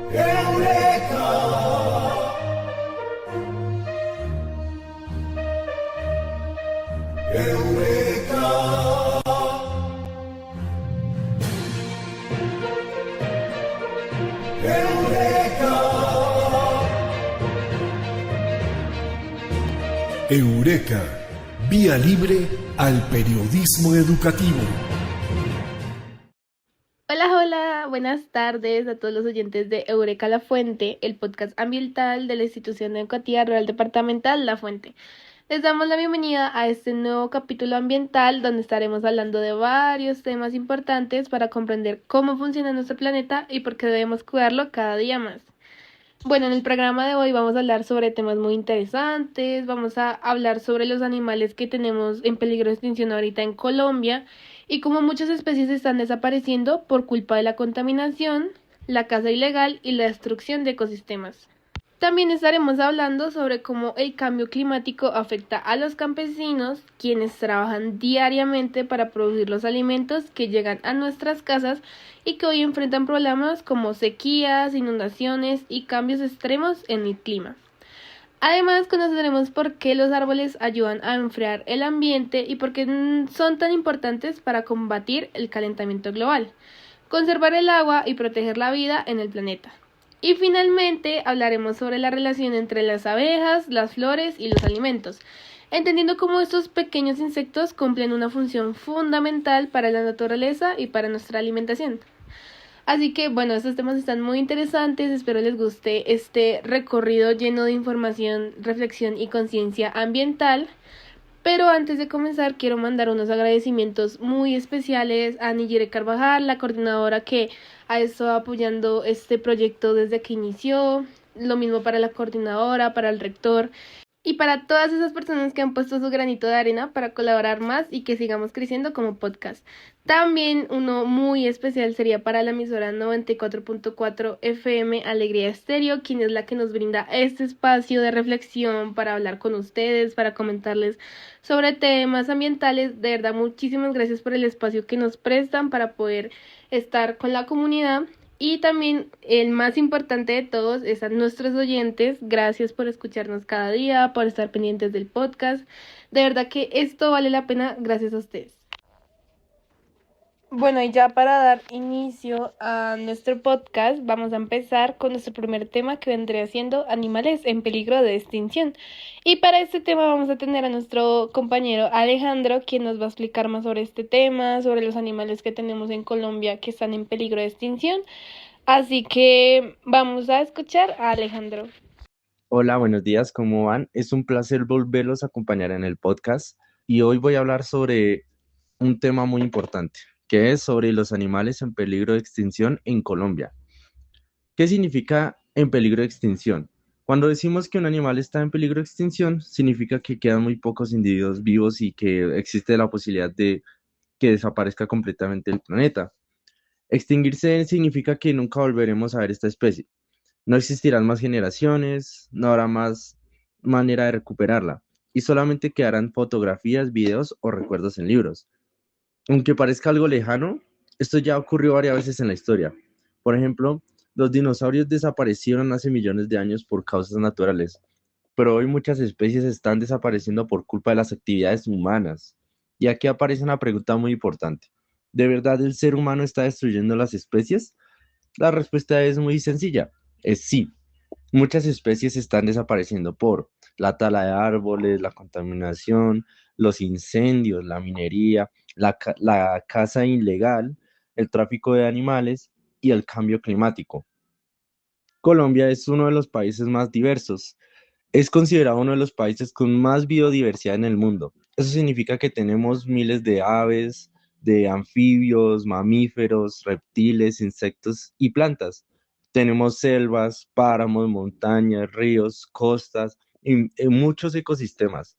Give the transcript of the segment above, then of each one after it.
Eureka, Eureka, Eureka. Eureka, vía libre al periodismo educativo. Hola, hola, buenas tardes a todos los oyentes de Eureka La Fuente, el podcast ambiental de la Institución Educativa Rural Departamental La Fuente. Les damos la bienvenida a este nuevo capítulo ambiental donde estaremos hablando de varios temas importantes para comprender cómo funciona nuestro planeta y por qué debemos cuidarlo cada día más. Bueno, en el programa de hoy vamos a hablar sobre temas muy interesantes, vamos a hablar sobre los animales que tenemos en peligro de extinción ahorita en Colombia y cómo muchas especies están desapareciendo por culpa de la contaminación, la caza ilegal y la destrucción de ecosistemas. También estaremos hablando sobre cómo el cambio climático afecta a los campesinos, quienes trabajan diariamente para producir los alimentos que llegan a nuestras casas y que hoy enfrentan problemas como sequías, inundaciones y cambios extremos en el clima. Además, conoceremos por qué los árboles ayudan a enfriar el ambiente y por qué son tan importantes para combatir el calentamiento global, conservar el agua y proteger la vida en el planeta. Y finalmente hablaremos sobre la relación entre las abejas, las flores y los alimentos, entendiendo cómo estos pequeños insectos cumplen una función fundamental para la naturaleza y para nuestra alimentación. Así que bueno, estos temas están muy interesantes, espero les guste este recorrido lleno de información, reflexión y conciencia ambiental. Pero antes de comenzar quiero mandar unos agradecimientos muy especiales a Niyere Carvajal, la coordinadora que ha estado apoyando este proyecto desde que inició, lo mismo para la coordinadora, para el rector y para todas esas personas que han puesto su granito de arena para colaborar más y que sigamos creciendo como podcast. También uno muy especial sería para la emisora 94.4 FM Alegría Estéreo, quien es la que nos brinda este espacio de reflexión para hablar con ustedes, para comentarles sobre temas ambientales. De verdad, muchísimas gracias por el espacio que nos prestan para poder estar con la comunidad. Y también el más importante de todos es a nuestros oyentes. Gracias por escucharnos cada día, por estar pendientes del podcast. De verdad que esto vale la pena gracias a ustedes. Bueno, y ya para dar inicio a nuestro podcast, vamos a empezar con nuestro primer tema que vendría siendo animales en peligro de extinción. Y para este tema vamos a tener a nuestro compañero Alejandro, quien nos va a explicar más sobre este tema, sobre los animales que tenemos en Colombia que están en peligro de extinción. Así que vamos a escuchar a Alejandro. Hola, buenos días, ¿cómo van? Es un placer volverlos a acompañar en el podcast y hoy voy a hablar sobre un tema muy importante, que es sobre los animales en peligro de extinción en Colombia. ¿Qué significa en peligro de extinción? Cuando decimos que un animal está en peligro de extinción, significa que quedan muy pocos individuos vivos y que existe la posibilidad de que desaparezca completamente el planeta. Extinguirse significa que nunca volveremos a ver esta especie. No existirán más generaciones, no habrá más manera de recuperarla, y solamente quedarán fotografías, videos o recuerdos en libros. Aunque parezca algo lejano, esto ya ocurrió varias veces en la historia. Por ejemplo, los dinosaurios desaparecieron hace millones de años por causas naturales, pero hoy muchas especies están desapareciendo por culpa de las actividades humanas. Y aquí aparece una pregunta muy importante. ¿De verdad el ser humano está destruyendo las especies? La respuesta es muy sencilla, es sí. Muchas especies están desapareciendo por la tala de árboles, la contaminación, los incendios, la minería, la caza ilegal, el tráfico de animales y el cambio climático. Colombia es uno de los países más diversos. Es considerado uno de los países con más biodiversidad en el mundo. Eso significa que tenemos miles de aves, de anfibios, mamíferos, reptiles, insectos y plantas. Tenemos selvas, páramos, montañas, ríos, costas y muchos ecosistemas.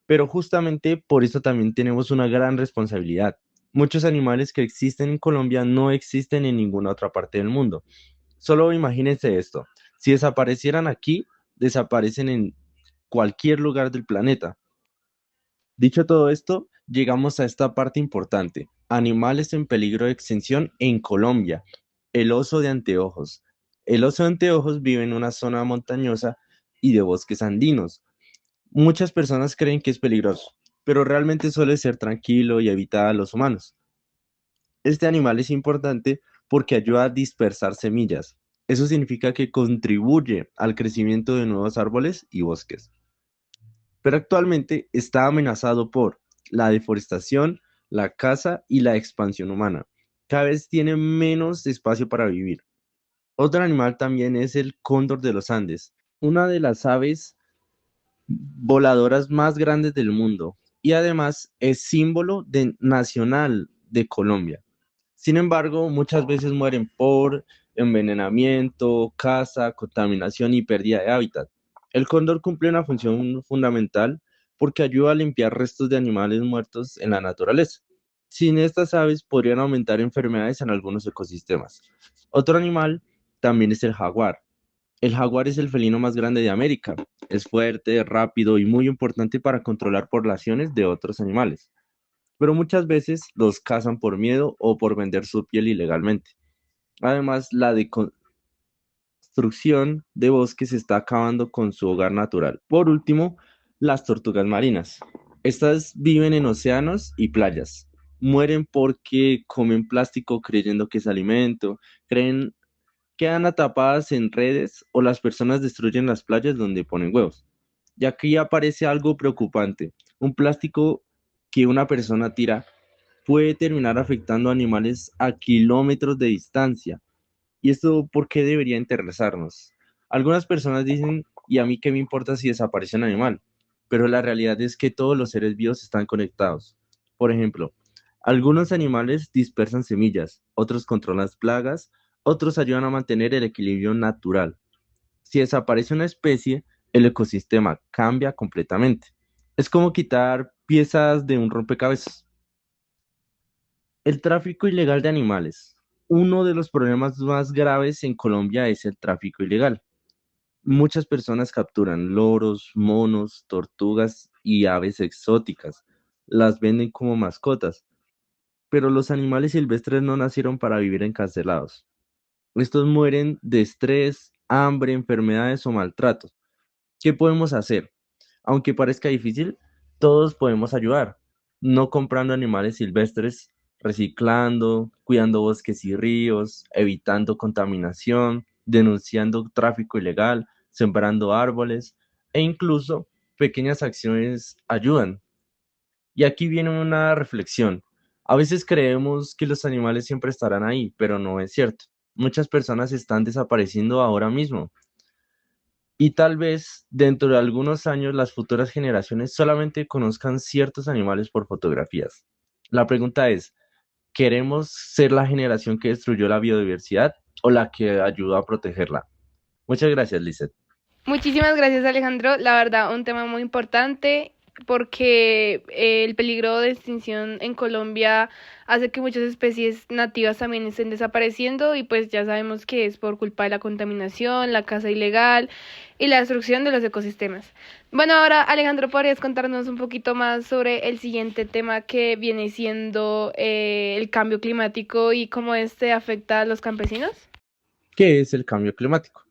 Pero justamente por eso también tenemos una gran responsabilidad. Muchos animales que existen en Colombia no existen en ninguna otra parte del mundo. Solo imagínense esto. Si desaparecieran aquí, desaparecen en cualquier lugar del planeta. Dicho todo esto, llegamos a esta parte importante. Animales en peligro de extinción en Colombia. El oso de anteojos. El oso de anteojos vive en una zona montañosa y de bosques andinos. Muchas personas creen que es peligroso, pero realmente suele ser tranquilo y evita a los humanos. Este animal es importante porque ayuda a dispersar semillas. Eso significa que contribuye al crecimiento de nuevos árboles y bosques. Pero actualmente está amenazado por la deforestación, la caza y la expansión humana. Cada vez tiene menos espacio para vivir. Otro animal también es el cóndor de los Andes, una de las aves voladoras más grandes del mundo y además es símbolo nacional de Colombia. Sin embargo, muchas veces mueren por envenenamiento, caza, contaminación y pérdida de hábitat. El cóndor cumple una función fundamental porque ayuda a limpiar restos de animales muertos en la naturaleza. Sin estas aves podrían aumentar enfermedades en algunos ecosistemas. Otro animal también es el jaguar. El jaguar es el felino más grande de América. Es fuerte, rápido y muy importante para controlar poblaciones de otros animales, pero muchas veces los cazan por miedo o por vender su piel ilegalmente. Además, la destrucción de bosques está acabando con su hogar natural. Por último, las tortugas marinas. Estas viven en océanos y playas. Mueren porque comen plástico creyendo que es alimento, creen quedan atrapadas en redes o las personas destruyen las playas donde ponen huevos. Y aquí aparece algo preocupante. Un plástico que una persona tira puede terminar afectando a animales a kilómetros de distancia. ¿Y esto por qué debería interesarnos? Algunas personas dicen, ¿y a mí qué me importa si desaparece un animal? Pero la realidad es que todos los seres vivos están conectados. Por ejemplo, algunos animales dispersan semillas, otros controlan plagas, otros ayudan a mantener el equilibrio natural. Si desaparece una especie, el ecosistema cambia completamente. Es como quitar piezas de un rompecabezas. El tráfico ilegal de animales. Uno de los problemas más graves en Colombia es el tráfico ilegal. Muchas personas capturan loros, monos, tortugas y aves exóticas. Las venden como mascotas, pero los animales silvestres no nacieron para vivir encarcelados. Estos mueren de estrés, hambre, enfermedades o maltratos. ¿Qué podemos hacer? Aunque parezca difícil, todos podemos ayudar, no comprando animales silvestres, reciclando, cuidando bosques y ríos, evitando contaminación, denunciando tráfico ilegal, sembrando árboles e incluso pequeñas acciones ayudan. Y aquí viene una reflexión. A veces creemos que los animales siempre estarán ahí, pero no es cierto. Muchas personas están desapareciendo ahora mismo y tal vez dentro de algunos años las futuras generaciones solamente conozcan ciertos animales por fotografías. La pregunta es, ¿queremos ser la generación que destruyó la biodiversidad o la que ayudó a protegerla? Muchas gracias, Lizeth. Muchísimas gracias, Alejandro. La verdad, un tema muy importante porque el peligro de extinción en Colombia hace que muchas especies nativas también estén desapareciendo y pues ya sabemos que es por culpa de la contaminación, la caza ilegal y la destrucción de los ecosistemas. Bueno, ahora Alejandro, ¿podrías contarnos un poquito más sobre el siguiente tema que viene siendo el cambio climático y cómo este afecta a los campesinos? ¿Qué es el cambio climático?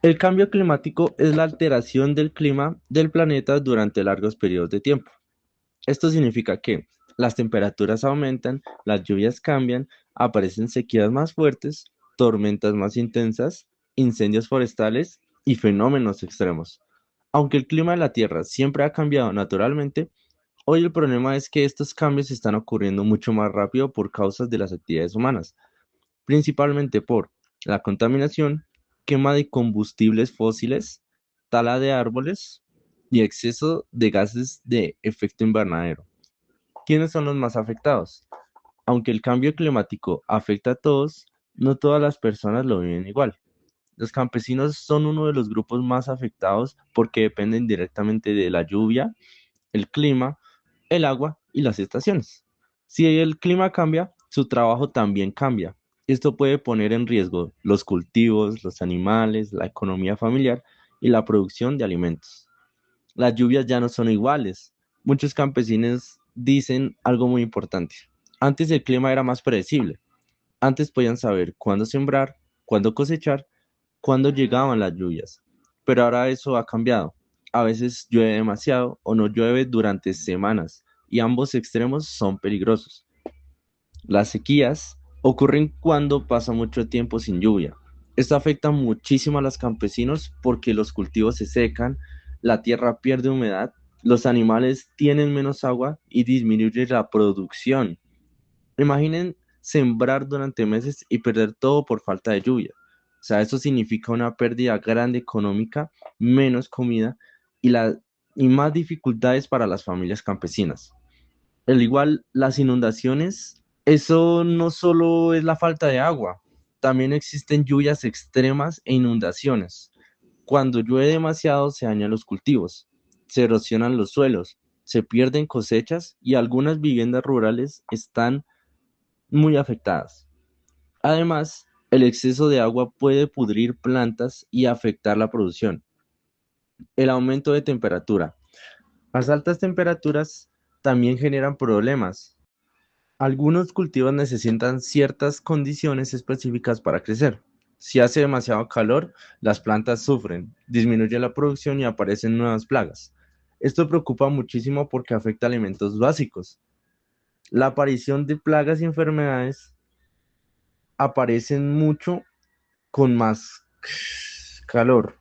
El cambio climático es la alteración del clima del planeta durante largos periodos de tiempo. Esto significa que las temperaturas aumentan, las lluvias cambian, aparecen sequías más fuertes, tormentas más intensas, incendios forestales y fenómenos extremos. Aunque el clima de la Tierra siempre ha cambiado naturalmente, hoy el problema es que estos cambios están ocurriendo mucho más rápido por causas de las actividades humanas, principalmente por la contaminación, quema de combustibles fósiles, tala de árboles y exceso de gases de efecto invernadero. ¿Quiénes son los más afectados? Aunque el cambio climático afecta a todos, no todas las personas lo viven igual. Los campesinos son uno de los grupos más afectados porque dependen directamente de la lluvia, el clima, el agua y las estaciones. Si el clima cambia, su trabajo también cambia. Esto puede poner en riesgo los cultivos, los animales, la economía familiar y la producción de alimentos. Las lluvias ya no son iguales. Muchos campesinos dicen algo muy importante. Antes el clima era más predecible. Antes podían saber cuándo sembrar, cuándo cosechar cuándo llegaban las lluvias, pero ahora eso ha cambiado. A veces llueve demasiado o no llueve durante semanas y ambos extremos son peligrosos. Las sequías ocurren cuando pasa mucho tiempo sin lluvia. Esto afecta muchísimo a los campesinos porque los cultivos se secan, la tierra pierde humedad, los animales tienen menos agua y disminuye la producción. Imaginen sembrar durante meses y perder todo por falta de lluvia. O sea, eso significa una pérdida grande económica, menos comida y, y más dificultades para las familias campesinas. Al igual, las inundaciones, eso no solo es la falta de agua, también existen lluvias extremas e inundaciones. Cuando llueve demasiado se dañan los cultivos, se erosionan los suelos, se pierden cosechas y algunas viviendas rurales están muy afectadas. Además, el exceso de agua puede pudrir plantas y afectar la producción. El aumento de temperatura. Las altas temperaturas también generan problemas. Algunos cultivos necesitan ciertas condiciones específicas para crecer. Si hace demasiado calor, las plantas sufren, disminuye la producción y aparecen nuevas plagas. Esto preocupa muchísimo porque afecta alimentos básicos. La aparición de plagas y enfermedades aparecen mucho con más calor.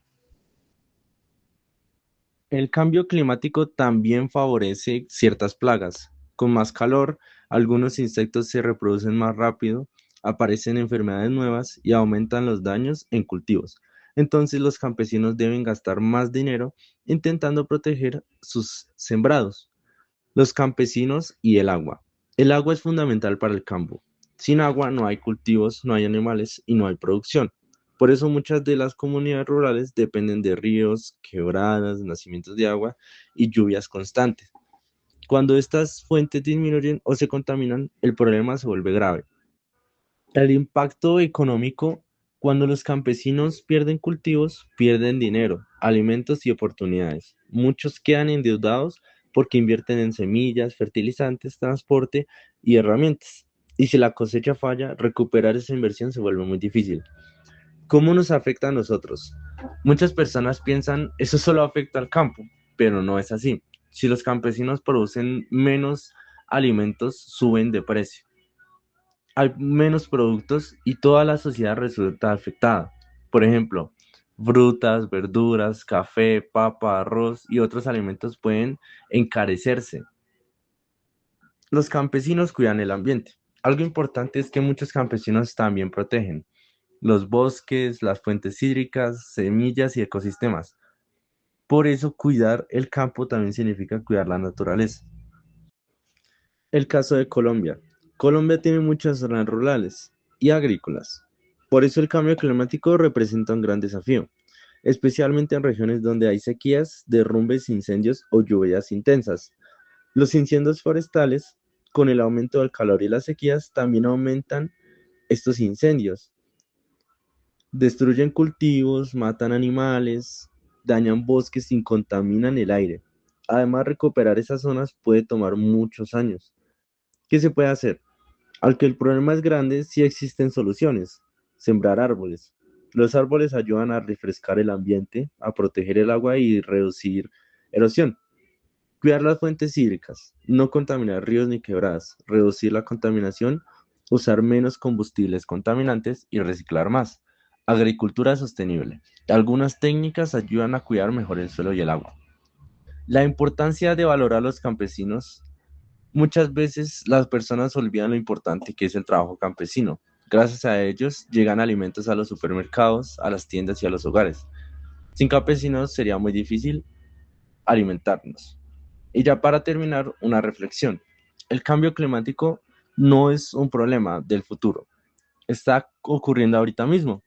El cambio climático también favorece ciertas plagas. Con más calor, algunos insectos se reproducen más rápido, aparecen enfermedades nuevas y aumentan los daños en cultivos. Entonces los campesinos deben gastar más dinero intentando proteger sus sembrados. Los campesinos y el agua. El agua es fundamental para el campo. Sin agua no hay cultivos, no hay animales y no hay producción. Por eso muchas de las comunidades rurales dependen de ríos, quebradas, nacimientos de agua y lluvias constantes. Cuando estas fuentes disminuyen o se contaminan, el problema se vuelve grave. El impacto económico, cuando los campesinos pierden cultivos, pierden dinero, alimentos y oportunidades. Muchos quedan endeudados porque invierten en semillas, fertilizantes, transporte y herramientas. Y si la cosecha falla, recuperar esa inversión se vuelve muy difícil. ¿Cómo nos afecta a nosotros? Muchas personas piensan, eso solo afecta al campo, pero no es así. Si los campesinos producen menos alimentos, suben de precio. Hay menos productos y toda la sociedad resulta afectada. Por ejemplo, frutas, verduras, café, papa, arroz y otros alimentos pueden encarecerse. Los campesinos cuidan el ambiente. Algo importante es que muchos campesinos también protegen los bosques, las fuentes hídricas, semillas y ecosistemas. Por eso cuidar el campo también significa cuidar la naturaleza. El caso de Colombia. Colombia tiene muchas zonas rurales y agrícolas. Por eso el cambio climático representa un gran desafío, especialmente en regiones donde hay sequías, derrumbes, incendios o lluvias intensas. Los incendios forestales, con el aumento del calor y las sequías, también aumentan estos incendios. Destruyen cultivos, matan animales, dañan bosques y contaminan el aire. Además, recuperar esas zonas puede tomar muchos años. ¿Qué se puede hacer? Aunque el problema es grande, sí existen soluciones. Sembrar árboles. Los árboles ayudan a refrescar el ambiente, a proteger el agua y reducir erosión. Cuidar las fuentes hídricas. No contaminar ríos ni quebradas. Reducir la contaminación. Usar menos combustibles contaminantes y reciclar más. Agricultura sostenible. Algunas técnicas ayudan a cuidar mejor el suelo y el agua. La importancia de valorar a los campesinos. Muchas veces las personas olvidan lo importante que es el trabajo campesino. Gracias a ellos llegan alimentos a los supermercados, a las tiendas y a los hogares. Sin campesinos sería muy difícil alimentarnos. Y ya para terminar, una reflexión. El cambio climático no es un problema del futuro. Está ocurriendo ahorita mismo.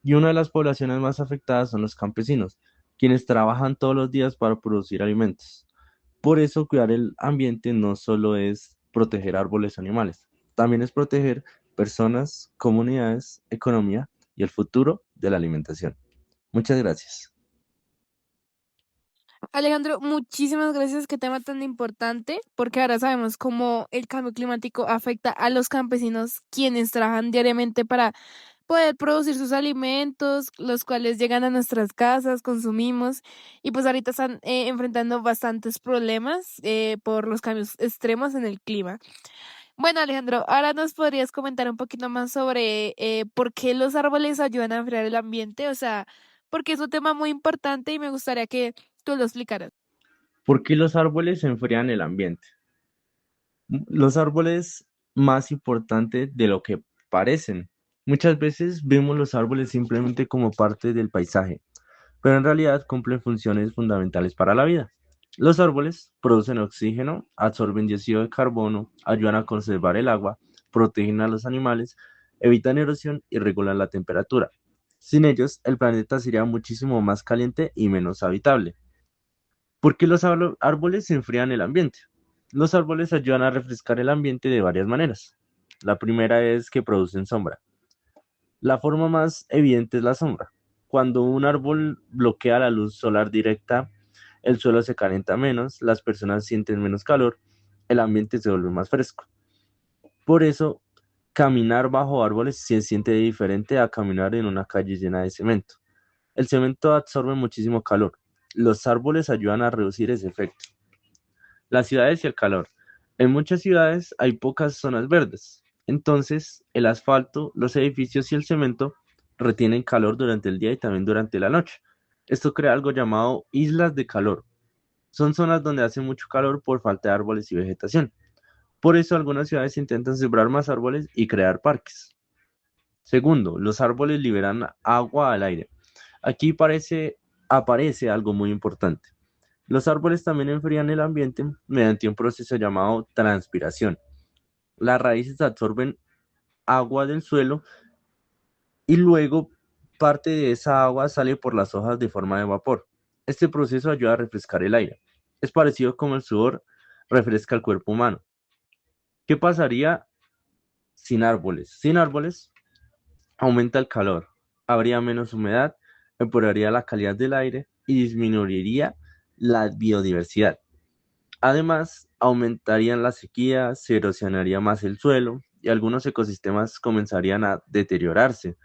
Y una de las poblaciones más afectadas son los campesinos, quienes trabajan todos los días para producir alimentos. Por eso cuidar el ambiente no solo es proteger árboles o animales, también es proteger personas, comunidades, economía y el futuro de la alimentación. Muchas gracias. Alejandro, muchísimas gracias. Qué tema tan importante, porque ahora sabemos cómo el cambio climático afecta a los campesinos, quienes trabajan diariamente poder producir sus alimentos, los cuales llegan a nuestras casas, consumimos, y pues ahorita están enfrentando bastantes problemas por los cambios extremos en el clima. Bueno, Alejandro, ahora nos podrías comentar un poquito más sobre por qué los árboles ayudan a enfriar el ambiente, o sea, porque es un tema muy importante y me gustaría que tú lo explicaras. ¿Por qué los árboles enfrían el ambiente? Los árboles más importantes de lo que parecen. Muchas veces vemos los árboles simplemente como parte del paisaje, pero en realidad cumplen funciones fundamentales para la vida. Los árboles producen oxígeno, absorben dióxido de carbono, ayudan a conservar el agua, protegen a los animales, evitan erosión y regulan la temperatura. Sin ellos, el planeta sería muchísimo más caliente y menos habitable. ¿Por qué los árboles enfrían el ambiente? Los árboles ayudan a refrescar el ambiente de varias maneras. La primera es que producen sombra. La forma más evidente es la sombra. Cuando un árbol bloquea la luz solar directa, el suelo se calienta menos, las personas sienten menos calor, el ambiente se vuelve más fresco. Por eso, caminar bajo árboles se siente diferente a caminar en una calle llena de cemento. El cemento absorbe muchísimo calor. Los árboles ayudan a reducir ese efecto. Las ciudades y el calor. En muchas ciudades hay pocas zonas verdes. Entonces, el asfalto, los edificios y el cemento retienen calor durante el día y también durante la noche. Esto crea algo llamado islas de calor. Son zonas donde hace mucho calor por falta de árboles y vegetación. Por eso algunas ciudades intentan sembrar más árboles y crear parques. Segundo, los árboles liberan agua al aire. Aquí aparece algo muy importante. Los árboles también enfrían el ambiente mediante un proceso llamado transpiración. Las raíces absorben agua del suelo y luego parte de esa agua sale por las hojas de forma de vapor. Este proceso ayuda a refrescar el aire. Es parecido como el sudor refresca el cuerpo humano. ¿Qué pasaría sin árboles? Sin árboles aumenta el calor, habría menos humedad, empeoraría la calidad del aire y disminuiría la biodiversidad. Además, aumentarían las sequías, se erosionaría más el suelo y algunos ecosistemas comenzarían a deteriorarse.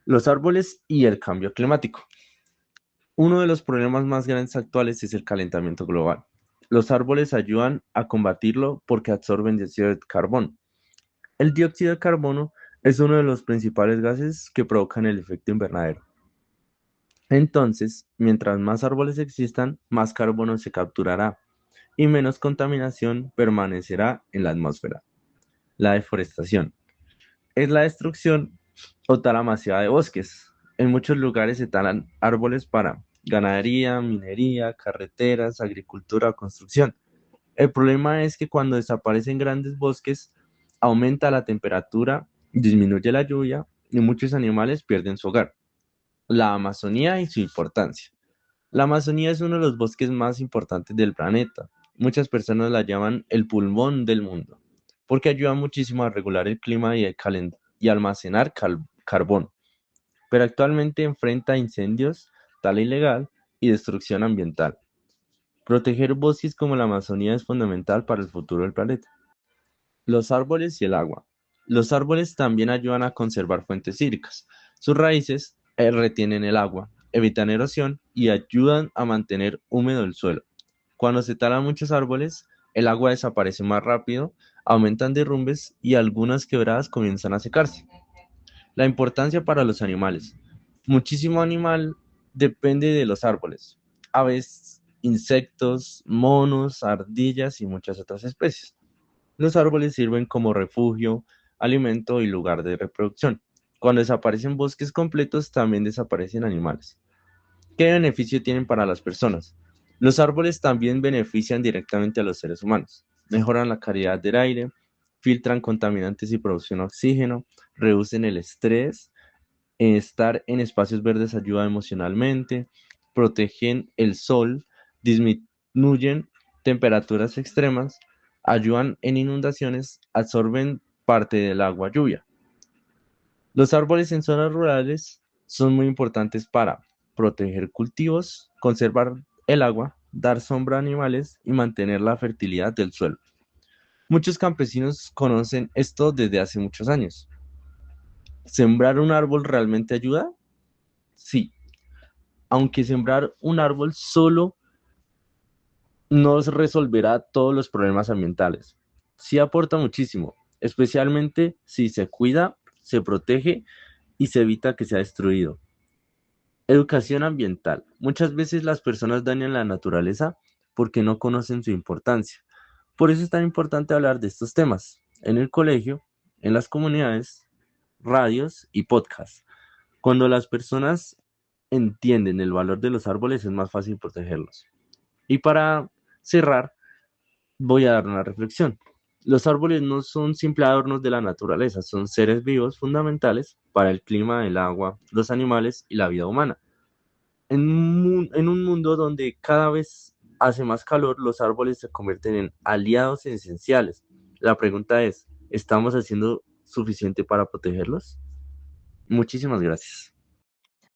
Los árboles y el cambio climático. Uno de los problemas más grandes actuales es el calentamiento global. Los árboles ayudan a combatirlo porque absorben dióxido de carbono. El dióxido de carbono es uno de los principales gases que provocan el efecto invernadero. Entonces, mientras más árboles existan, más carbono se capturará y menos contaminación permanecerá en la atmósfera. La deforestación es la destrucción o tala masiva de bosques. En muchos lugares se talan árboles para ganadería, minería, carreteras, agricultura o construcción. El problema es que cuando desaparecen grandes bosques, aumenta la temperatura, disminuye la lluvia y muchos animales pierden su hogar. La Amazonía y su importancia. La Amazonía es uno de los bosques más importantes del planeta. Muchas personas la llaman el pulmón del mundo, porque ayuda muchísimo a regular el clima y almacenar carbón. Pero actualmente enfrenta incendios, tala ilegal y destrucción ambiental. Proteger bosques como la Amazonía es fundamental para el futuro del planeta. Los árboles y el agua. Los árboles también ayudan a conservar fuentes hídricas. Sus raíces retienen el agua, evitan erosión y ayudan a mantener húmedo el suelo. Cuando se talan muchos árboles, el agua desaparece más rápido, aumentan derrumbes y algunas quebradas comienzan a secarse. La importancia para los animales. Muchísimo animal depende de los árboles. Aves, insectos, monos, ardillas y muchas otras especies. Los árboles sirven como refugio, alimento y lugar de reproducción. Cuando desaparecen bosques completos, también desaparecen animales. ¿Qué beneficio tienen para las personas? Los árboles también benefician directamente a los seres humanos. Mejoran la calidad del aire, filtran contaminantes y producen oxígeno, reducen el estrés, estar en espacios verdes ayuda emocionalmente, protegen el sol, disminuyen temperaturas extremas, ayudan en inundaciones, absorben parte del agua lluvia. Los árboles en zonas rurales son muy importantes para proteger cultivos, conservar el agua, dar sombra a animales y mantener la fertilidad del suelo. Muchos campesinos conocen esto desde hace muchos años. ¿Sembrar un árbol realmente ayuda? Sí, aunque sembrar un árbol solo no resolverá todos los problemas ambientales. Sí aporta muchísimo, especialmente si se cuida, se protege y se evita que sea destruido. Educación ambiental. Muchas veces las personas dañan la naturaleza porque no conocen su importancia. Por eso es tan importante hablar de estos temas en el colegio, en las comunidades, radios y podcasts. Cuando las personas entienden el valor de los árboles es más fácil protegerlos. Y para cerrar, voy a dar una reflexión. Los árboles no son simples adornos de la naturaleza, son seres vivos fundamentales para el clima, el agua, los animales y la vida humana. En un mundo donde cada vez hace más calor, los árboles se convierten en aliados esenciales. La pregunta es, ¿estamos haciendo suficiente para protegerlos? Muchísimas gracias.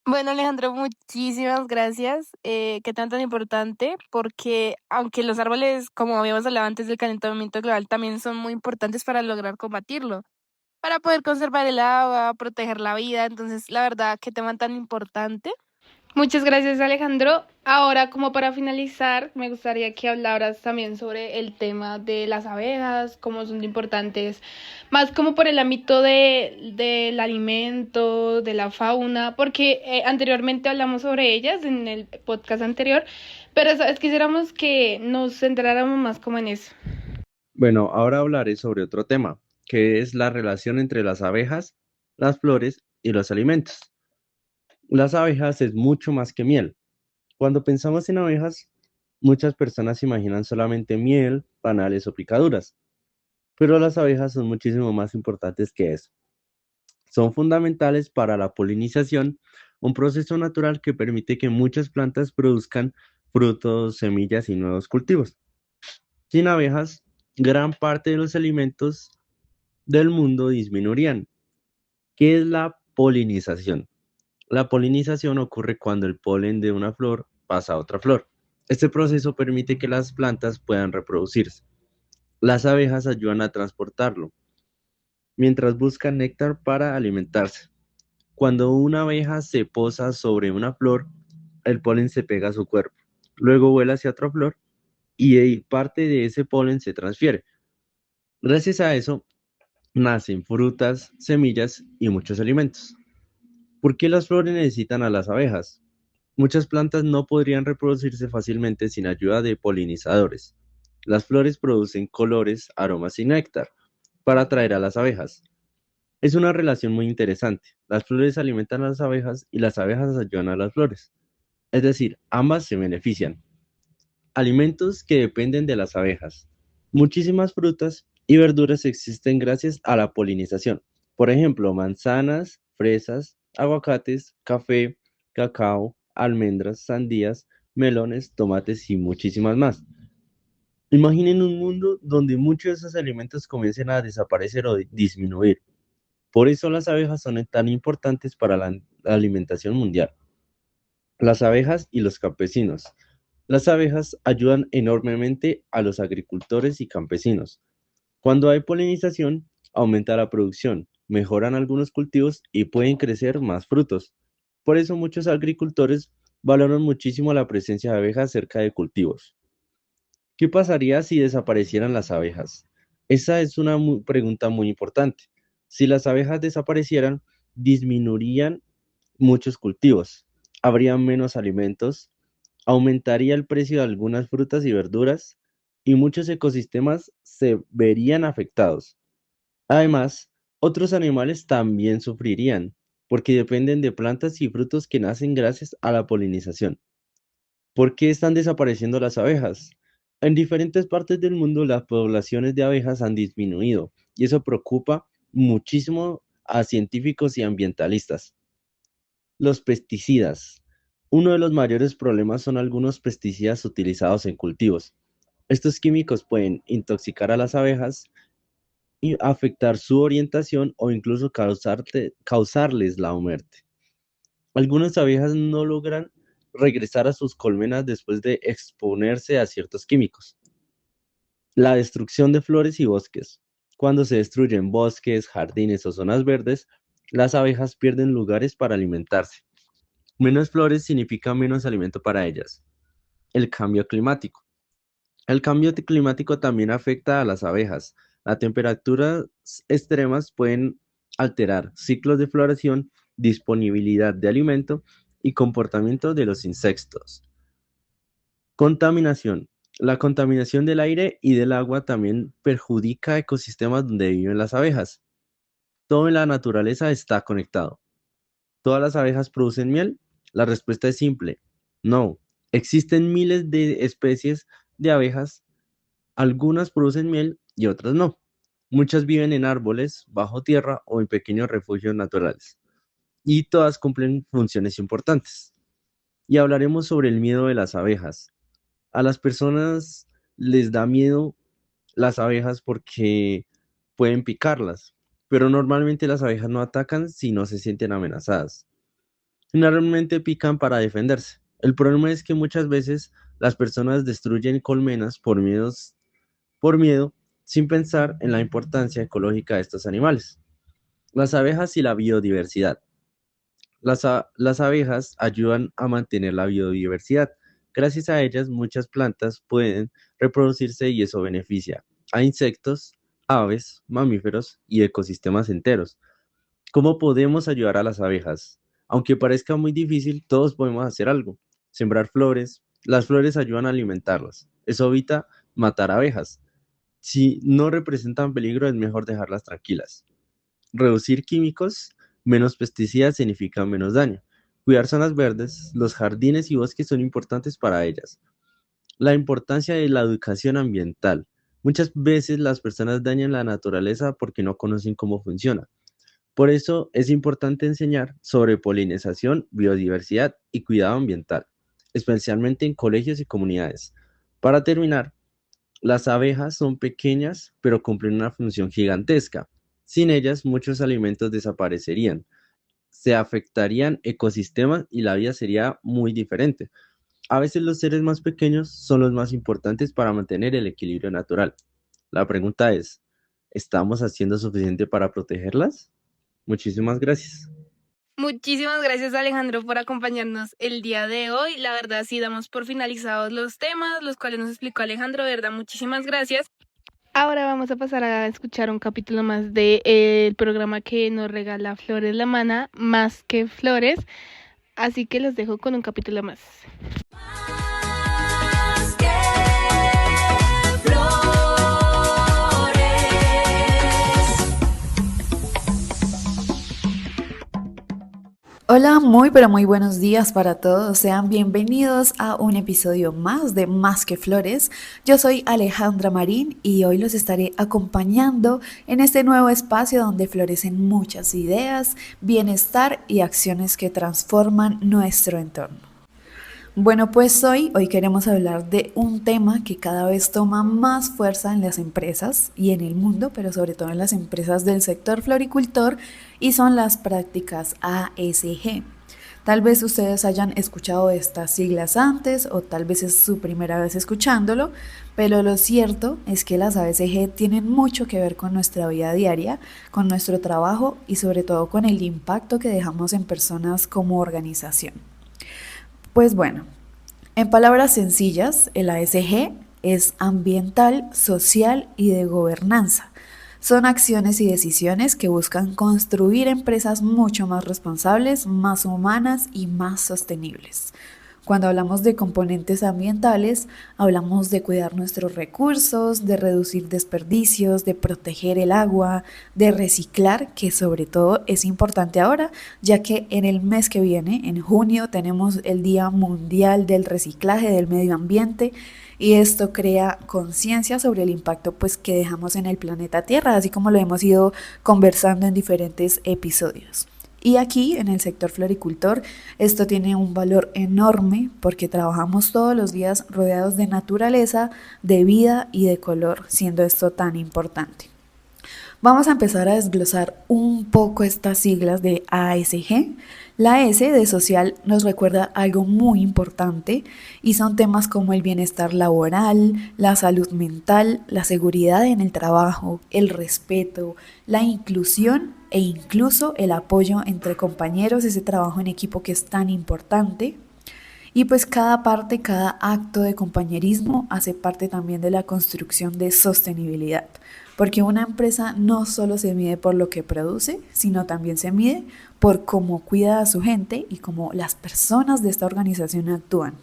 Bueno, Alejandro, muchísimas gracias. Qué tan importante, porque aunque los árboles, como habíamos hablado antes del calentamiento global, también son muy importantes para lograr combatirlo, para poder conservar el agua, proteger la vida. Entonces, la verdad, qué tema tan importante. Muchas gracias, Alejandro. Ahora, como para finalizar, me gustaría que hablaras también sobre el tema de las abejas, cómo son importantes, más como por el ámbito del alimento, de la fauna, porque anteriormente hablamos sobre ellas en el podcast anterior, pero sabes, quisiéramos que nos centráramos más como en eso. Bueno, ahora hablaré sobre otro tema, que es la relación entre las abejas, las flores y los alimentos. Las abejas es mucho más que miel. Cuando pensamos en abejas, muchas personas imaginan solamente miel, panales o picaduras, pero las abejas son muchísimo más importantes que eso. Son fundamentales para la polinización, un proceso natural que permite que muchas plantas produzcan frutos, semillas y nuevos cultivos. Sin abejas, gran parte de los alimentos del mundo disminuirían. ¿Qué es la polinización? La polinización ocurre cuando el polen de una flor pasa a otra flor. Este proceso permite que las plantas puedan reproducirse. Las abejas ayudan a transportarlo, mientras buscan néctar para alimentarse. Cuando una abeja se posa sobre una flor, el polen se pega a su cuerpo. Luego vuela hacia otra flor y parte de ese polen se transfiere. Gracias a eso, nacen frutas, semillas y muchos alimentos. ¿Por qué las flores necesitan a las abejas? Muchas plantas no podrían reproducirse fácilmente sin ayuda de polinizadores. Las flores producen colores, aromas y néctar para atraer a las abejas. Es una relación muy interesante. Las flores alimentan a las abejas y las abejas ayudan a las flores. Es decir, ambas se benefician. Alimentos que dependen de las abejas. Muchísimas frutas y verduras existen gracias a la polinización. Por ejemplo, manzanas, fresas, aguacates, café, cacao, almendras, sandías, melones, tomates y muchísimas más. Imaginen un mundo donde muchos de esos alimentos comiencen a desaparecer o disminuir. Por eso las abejas son tan importantes para la alimentación mundial. Las abejas y los campesinos. Las abejas ayudan enormemente a los agricultores y campesinos. Cuando hay polinización, aumenta la producción, mejoran algunos cultivos y pueden crecer más frutos. Por eso muchos agricultores valoran muchísimo la presencia de abejas cerca de cultivos. ¿Qué pasaría si desaparecieran las abejas? Esa es una pregunta muy importante. Si las abejas desaparecieran, disminuirían muchos cultivos, habría menos alimentos, aumentaría el precio de algunas frutas y verduras y muchos ecosistemas se verían afectados. Además, otros animales también sufrirían, porque dependen de plantas y frutos que nacen gracias a la polinización. ¿Por qué están desapareciendo las abejas? En diferentes partes del mundo las poblaciones de abejas han disminuido y eso preocupa muchísimo a científicos y ambientalistas. Los pesticidas. Uno de los mayores problemas son algunos pesticidas utilizados en cultivos. Estos químicos pueden intoxicar a las abejas y afectar su orientación o incluso causarles la muerte. Algunas abejas no logran regresar a sus colmenas después de exponerse a ciertos químicos. La destrucción de flores y bosques. Cuando se destruyen bosques, jardines o zonas verdes, Las abejas pierden lugares para alimentarse. Menos flores significa menos alimento para ellas. El cambio climático. El cambio climático también afecta a las abejas. Las temperaturas extremas pueden alterar ciclos de floración, disponibilidad de alimento y comportamiento de los insectos. Contaminación. La contaminación del aire y del agua también perjudica ecosistemas donde viven las abejas. Todo en la naturaleza está conectado. ¿Todas las abejas producen miel? La respuesta es simple. No. Existen miles de especies de abejas. Algunas producen miel y otras no. Muchas viven en árboles, bajo tierra o en pequeños refugios naturales. Y todas cumplen funciones importantes. Y hablaremos sobre el miedo de las abejas. A las personas les da miedo las abejas porque pueden picarlas, pero normalmente las abejas no atacan si no se sienten amenazadas. Generalmente pican para defenderse. El problema es que muchas veces las personas destruyen colmenas por miedo, sin pensar en la importancia ecológica de estos animales. Las abejas y la biodiversidad. Las abejas ayudan a mantener la biodiversidad. Gracias a ellas, muchas plantas pueden reproducirse y eso beneficia a insectos, aves, mamíferos y ecosistemas enteros. ¿Cómo podemos ayudar a las abejas? Aunque parezca muy difícil, todos podemos hacer algo. Sembrar flores. Las flores ayudan a alimentarlas. Eso evita matar abejas. Si no representan peligro, es mejor dejarlas tranquilas. Reducir químicos, menos pesticidas significa menos daño. Cuidar zonas verdes, los jardines y bosques son importantes para ellas. La importancia de la educación ambiental. Muchas veces las personas dañan la naturaleza porque no conocen cómo funciona. Por eso es importante enseñar sobre polinización, biodiversidad y cuidado ambiental, especialmente en colegios y comunidades. Para terminar, las abejas son pequeñas, pero cumplen una función gigantesca. Sin ellas, muchos alimentos desaparecerían, se afectarían ecosistemas y la vida sería muy diferente. A veces los seres más pequeños son los más importantes para mantener el equilibrio natural. La pregunta es, ¿estamos haciendo suficiente para protegerlas? Muchísimas gracias. Muchísimas gracias, Alejandro, por acompañarnos el día de hoy. La verdad, sí damos por finalizados los temas, los cuales nos explicó Alejandro. De verdad, muchísimas gracias. Ahora vamos a pasar a escuchar un capítulo más del programa que nos regala Flores La Mana, Más que Flores. Así que los dejo con un capítulo más. Más que flores. Hola, muy pero muy buenos días para todos. Sean bienvenidos a un episodio más de Más que Flores. Yo soy Alejandra Marín y hoy los estaré acompañando en este nuevo espacio donde florecen muchas ideas, bienestar y acciones que transforman nuestro entorno. Bueno, pues hoy queremos hablar de un tema que cada vez toma más fuerza en las empresas y en el mundo, pero sobre todo en las empresas del sector floricultor, y son las prácticas ASG. Tal vez ustedes hayan escuchado estas siglas antes o tal vez es su primera vez escuchándolo, pero lo cierto es que las ASG tienen mucho que ver con nuestra vida diaria, con nuestro trabajo y sobre todo con el impacto que dejamos en personas como organización. Pues bueno, en palabras sencillas, el ASG es ambiental, social y de gobernanza. Son acciones y decisiones que buscan construir empresas mucho más responsables, más humanas y más sostenibles. Cuando hablamos de componentes ambientales, hablamos de cuidar nuestros recursos, de reducir desperdicios, de proteger el agua, de reciclar, que sobre todo es importante ahora, ya que en el mes que viene, en junio, tenemos el Día Mundial del Reciclaje del Medio Ambiente y esto crea conciencia sobre el impacto que dejamos en el planeta Tierra, así como lo hemos ido conversando en diferentes episodios. Y aquí, en el sector floricultor, esto tiene un valor enorme porque trabajamos todos los días rodeados de naturaleza, de vida y de color, siendo esto tan importante. Vamos a empezar a desglosar un poco estas siglas de ASG. La S de social nos recuerda algo muy importante y son temas como el bienestar laboral, la salud mental, la seguridad en el trabajo, el respeto, la inclusión e incluso el apoyo entre compañeros, ese trabajo en equipo que es tan importante. Y pues cada parte, cada acto de compañerismo hace parte también de la construcción de sostenibilidad, porque una empresa no solo se mide por lo que produce, sino también se mide por cómo cuida a su gente y cómo las personas de esta organización actúan.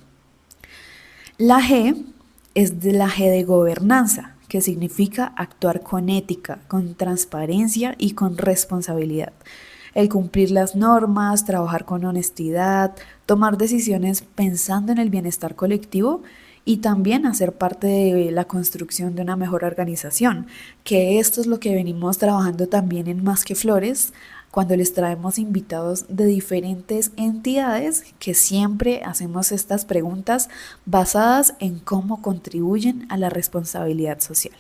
La G es de la G de gobernanza, que significa actuar con ética, con transparencia y con responsabilidad. El cumplir las normas, trabajar con honestidad, tomar decisiones pensando en el bienestar colectivo y también hacer parte de la construcción de una mejor organización, que esto es lo que venimos trabajando también en Más que Flores, cuando les traemos invitados de diferentes entidades que siempre hacemos estas preguntas basadas en cómo contribuyen a la responsabilidad social.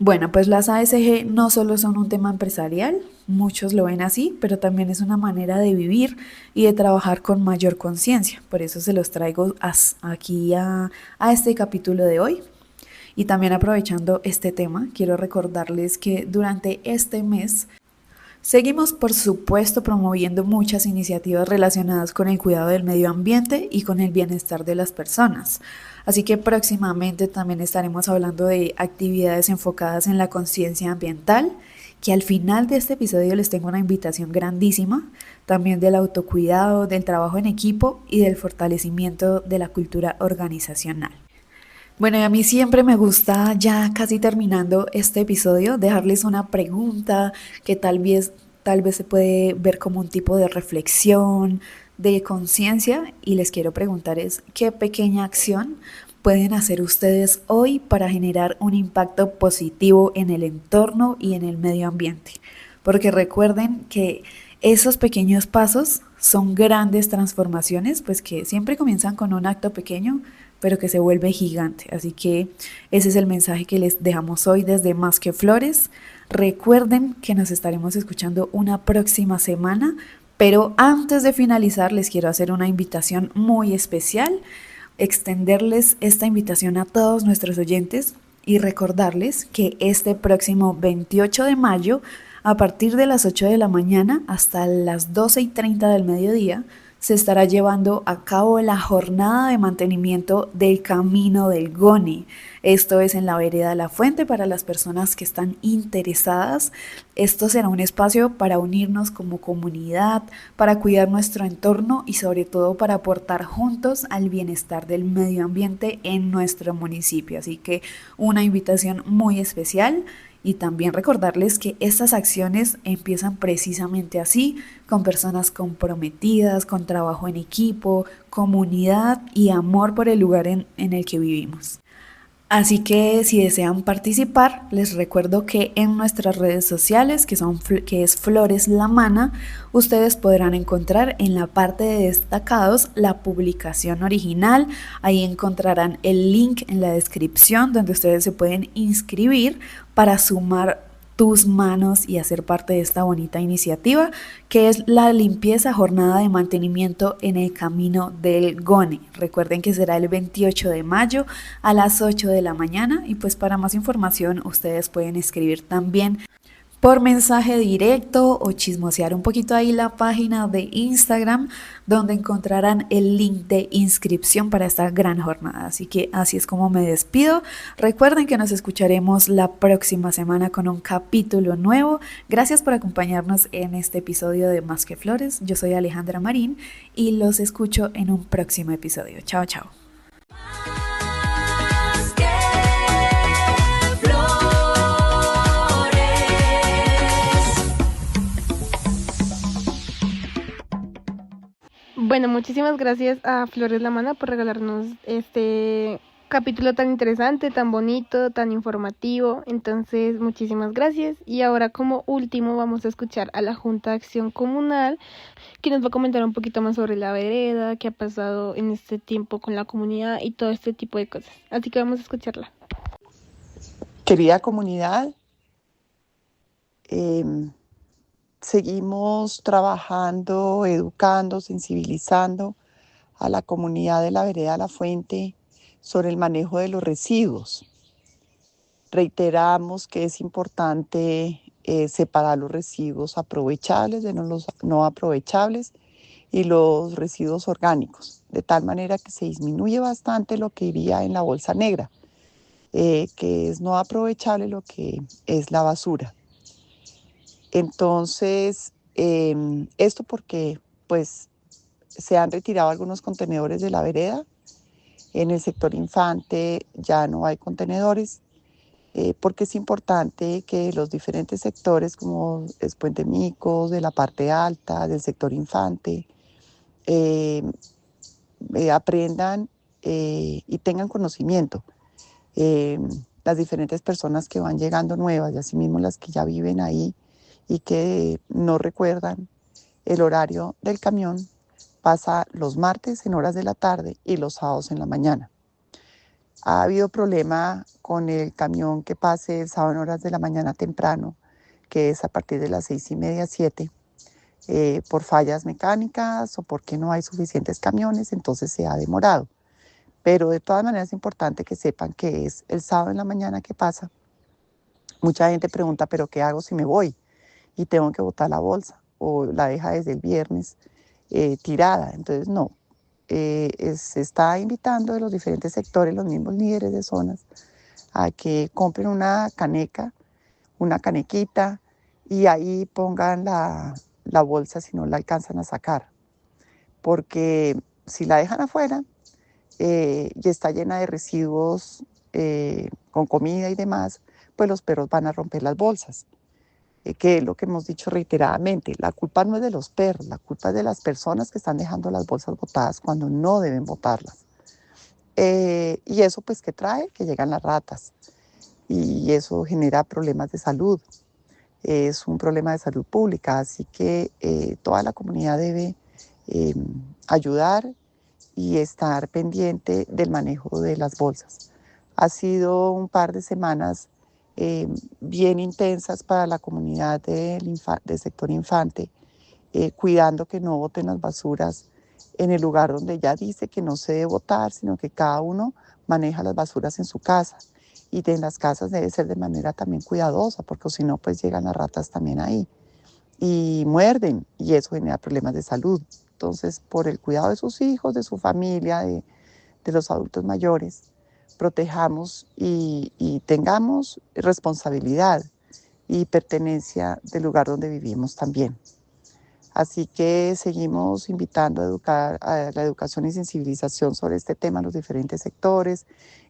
Bueno, pues las ASG no solo son un tema empresarial, muchos lo ven así, pero también es una manera de vivir y de trabajar con mayor conciencia. Por eso se los traigo aquí a este capítulo de hoy. Y también aprovechando este tema, quiero recordarles que durante este mes seguimos, por supuesto, promoviendo muchas iniciativas relacionadas con el cuidado del medio ambiente y con el bienestar de las personas. Así que próximamente también estaremos hablando de actividades enfocadas en la conciencia ambiental, que al final de este episodio les tengo una invitación grandísima, también del autocuidado, del trabajo en equipo y del fortalecimiento de la cultura organizacional. Bueno, y a mí siempre me gusta, ya casi terminando este episodio, dejarles una pregunta que tal vez se puede ver como un tipo de reflexión, de conciencia, y les quiero preguntar es, ¿qué pequeña acción pueden hacer ustedes hoy para generar un impacto positivo en el entorno y en el medio ambiente? Porque recuerden que esos pequeños pasos son grandes transformaciones, pues que siempre comienzan con un acto pequeño, pero que se vuelve gigante. Así que ese es el mensaje que les dejamos hoy desde Más que Flores. Recuerden que nos estaremos escuchando una próxima semana, pero antes de finalizar les quiero hacer una invitación muy especial, extenderles esta invitación a todos nuestros oyentes y recordarles que este próximo 28 de mayo, a partir de las 8 de la mañana hasta las 12:30 del mediodía, se estará llevando a cabo la jornada de mantenimiento del Camino del Goni. Esto es en la vereda La Fuente para las personas que están interesadas. Esto será un espacio para unirnos como comunidad, para cuidar nuestro entorno y sobre todo para aportar juntos al bienestar del medio ambiente en nuestro municipio. Así que una invitación muy especial. Y también recordarles que estas acciones empiezan precisamente así, con personas comprometidas, con trabajo en equipo, comunidad y amor por el lugar en el que vivimos. Así que si desean participar, les recuerdo que en nuestras redes sociales, que es Flores La Mana, ustedes podrán encontrar en la parte de destacados la publicación original. Ahí encontrarán el link en la descripción donde ustedes se pueden inscribir para sumar tus manos y hacer parte de esta bonita iniciativa que es la limpieza jornada de mantenimiento en el Camino del Goni. Recuerden que será el 28 de mayo a las 8 de la mañana y pues para más información ustedes pueden escribir también por mensaje directo o chismosear un poquito ahí la página de Instagram donde encontrarán el link de inscripción para esta gran jornada. Así que así es como me despido. Recuerden que nos escucharemos la próxima semana con un capítulo nuevo. Gracias por acompañarnos en este episodio de Más que Flores. Yo soy Alejandra Marín y los escucho en un próximo episodio. Chao, chao. Más que flores. Bueno, muchísimas gracias a Flores La Mana por regalarnos este capítulo tan interesante, tan bonito, tan informativo. Entonces, muchísimas gracias. Y ahora, como último, vamos a escuchar a la Junta de Acción Comunal, que nos va a comentar un poquito más sobre la vereda, qué ha pasado en este tiempo con la comunidad y todo este tipo de cosas. Así que vamos a escucharla. Querida comunidad, Em, Seguimos trabajando, educando, sensibilizando a la comunidad de la vereda La Fuente sobre el manejo de los residuos. Reiteramos que es importante separar los residuos aprovechables de los no aprovechables y los residuos orgánicos, de tal manera que se disminuye bastante lo que iría en la bolsa negra, que es no aprovechable lo que es la basura. Entonces, esto porque pues se han retirado algunos contenedores de la vereda. En el sector Infante ya no hay contenedores, porque es importante que los diferentes sectores, como es Puente Micos, de la parte alta, del sector Infante, aprendan y tengan conocimiento. Las diferentes personas que van llegando nuevas y asimismo las que ya viven ahí y que no recuerdan el horario del camión, pasa los martes en horas de la tarde y los sábados en la mañana. Ha habido problema con el camión que pase el sábado en horas de la mañana temprano, que es a partir de las 6:30, 7, por fallas mecánicas o porque no hay suficientes camiones, entonces se ha demorado. Pero de todas maneras es importante que sepan que es el sábado en la mañana que pasa. Mucha gente pregunta, ¿pero qué hago si me voy y tengo que botar la bolsa o la deja desde el viernes tirada? Entonces no, se está invitando de los diferentes sectores, los mismos líderes de zonas, a que compren una caneca, una canequita y ahí pongan la bolsa si no la alcanzan a sacar. Porque si la dejan afuera y está llena de residuos con comida y demás, pues los perros van a romper las bolsas. Que es lo que hemos dicho reiteradamente, la culpa no es de los perros, la culpa es de las personas que están dejando las bolsas botadas cuando no deben botarlas. Y eso pues ¿qué trae? Que llegan las ratas y eso genera problemas de salud. Es un problema de salud pública, así que toda la comunidad debe ayudar y estar pendiente del manejo de las bolsas. Ha sido un par de semanas bien intensas para la comunidad del sector Infante, cuidando que no boten las basuras en el lugar donde ya dice que no se debe botar, sino que cada uno maneja las basuras en su casa. Y en las casas debe ser de manera también cuidadosa, porque si no, pues llegan las ratas también ahí y muerden, y eso genera problemas de salud. Entonces, por el cuidado de sus hijos, de su familia, de los adultos mayores, protejamos y tengamos responsabilidad y pertenencia del lugar donde vivimos también. Así que seguimos invitando a educar a la educación y sensibilización sobre este tema en los diferentes sectores.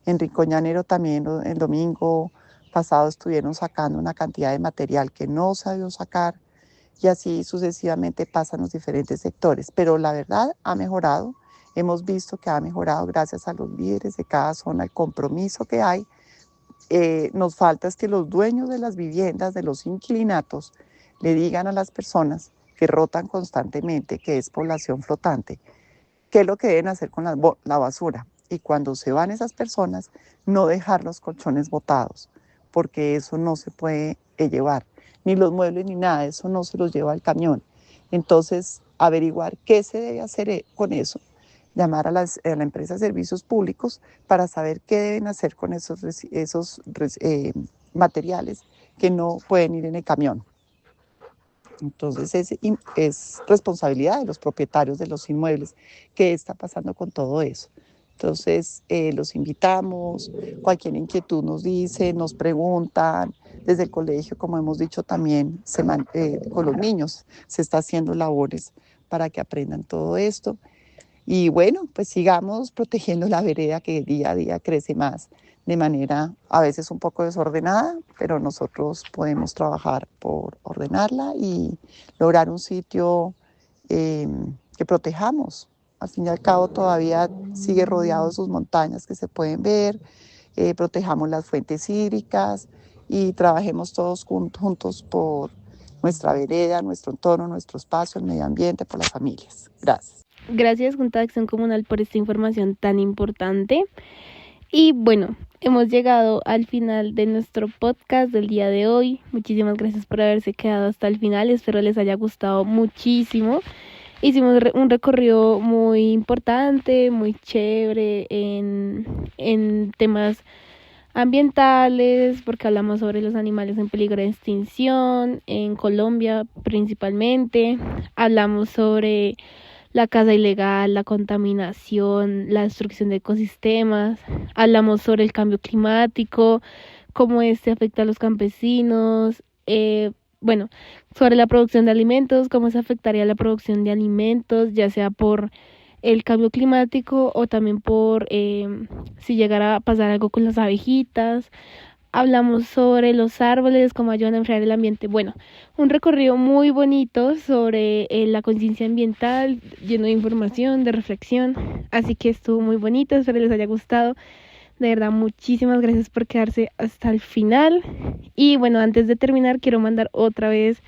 En Rincón Llanero también el domingo pasado estuvieron sacando una cantidad de material que no se debió sacar y así sucesivamente pasan los diferentes sectores. Pero la verdad ha mejorado. Hemos visto que ha mejorado gracias a los líderes de cada zona, el compromiso que hay. Nos falta es que los dueños de las viviendas, de los inquilinatos, le digan a las personas que rotan constantemente, que es población flotante, qué es lo que deben hacer con la basura. Y cuando se van esas personas, no dejar los colchones botados, porque eso no se puede llevar, ni los muebles ni nada, eso no se los lleva el camión. Entonces, averiguar qué se debe hacer con eso, llamar a la empresa de servicios públicos para saber qué deben hacer con esos materiales que no pueden ir en el camión. Entonces es responsabilidad de los propietarios de los inmuebles. ¿Qué está pasando con todo eso? Entonces los invitamos, cualquier inquietud nos dicen, nos preguntan. Desde el colegio, como hemos dicho también, con los niños se está haciendo labores para que aprendan todo esto. Y bueno, pues sigamos protegiendo la vereda que día a día crece más de manera a veces un poco desordenada, pero nosotros podemos trabajar por ordenarla y lograr un sitio que protejamos. Al fin y al cabo todavía sigue rodeado de sus montañas que se pueden ver, protejamos las fuentes hídricas y trabajemos todos juntos por nuestra vereda, nuestro entorno, nuestro espacio, el medio ambiente, por las familias. Gracias. Gracias, Junta de Acción Comunal, por esta información tan importante. Y bueno, hemos llegado al final de nuestro podcast del día de hoy. Muchísimas gracias por haberse quedado hasta el final. Espero les haya gustado muchísimo. Hicimos un recorrido muy importante, muy chévere en temas ambientales, porque hablamos sobre los animales en peligro de extinción, en Colombia principalmente. Hablamos sobre la caza ilegal, la contaminación, la destrucción de ecosistemas. Hablamos sobre el cambio climático, cómo este afecta a los campesinos. Sobre la producción de alimentos, cómo se afectaría la producción de alimentos, ya sea por el cambio climático o también por si llegara a pasar algo con las abejitas. Hablamos sobre los árboles, cómo ayudan a enfriar el ambiente. Bueno, un recorrido muy bonito sobre la conciencia ambiental, lleno de información, de reflexión. Así que estuvo muy bonito, espero les haya gustado. De verdad, muchísimas gracias por quedarse hasta el final. Y bueno, antes de terminar, quiero mandar otra vez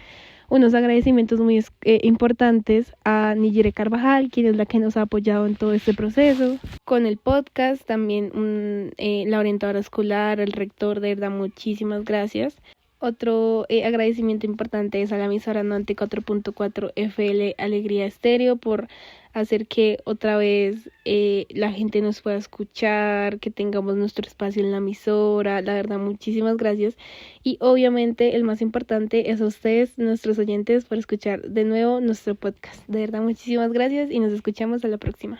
unos agradecimientos muy importantes a Niyere Carvajal, quien es la que nos ha apoyado en todo este proceso, con el podcast, también la orientadora escolar, el rector, de verdad, muchísimas gracias. Otro agradecimiento importante es a la emisora 94.4 FL Alegría Estéreo por hacer que otra vez la gente nos pueda escuchar, que tengamos nuestro espacio en la emisora. La verdad, muchísimas gracias. Y obviamente el más importante es a ustedes, nuestros oyentes, por escuchar de nuevo nuestro podcast. De verdad, muchísimas gracias y nos escuchamos a la próxima.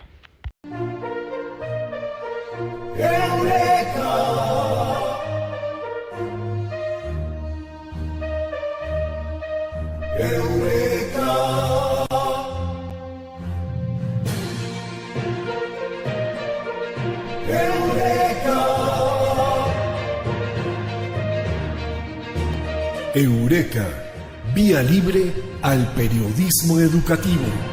Eureka, vía libre al periodismo educativo.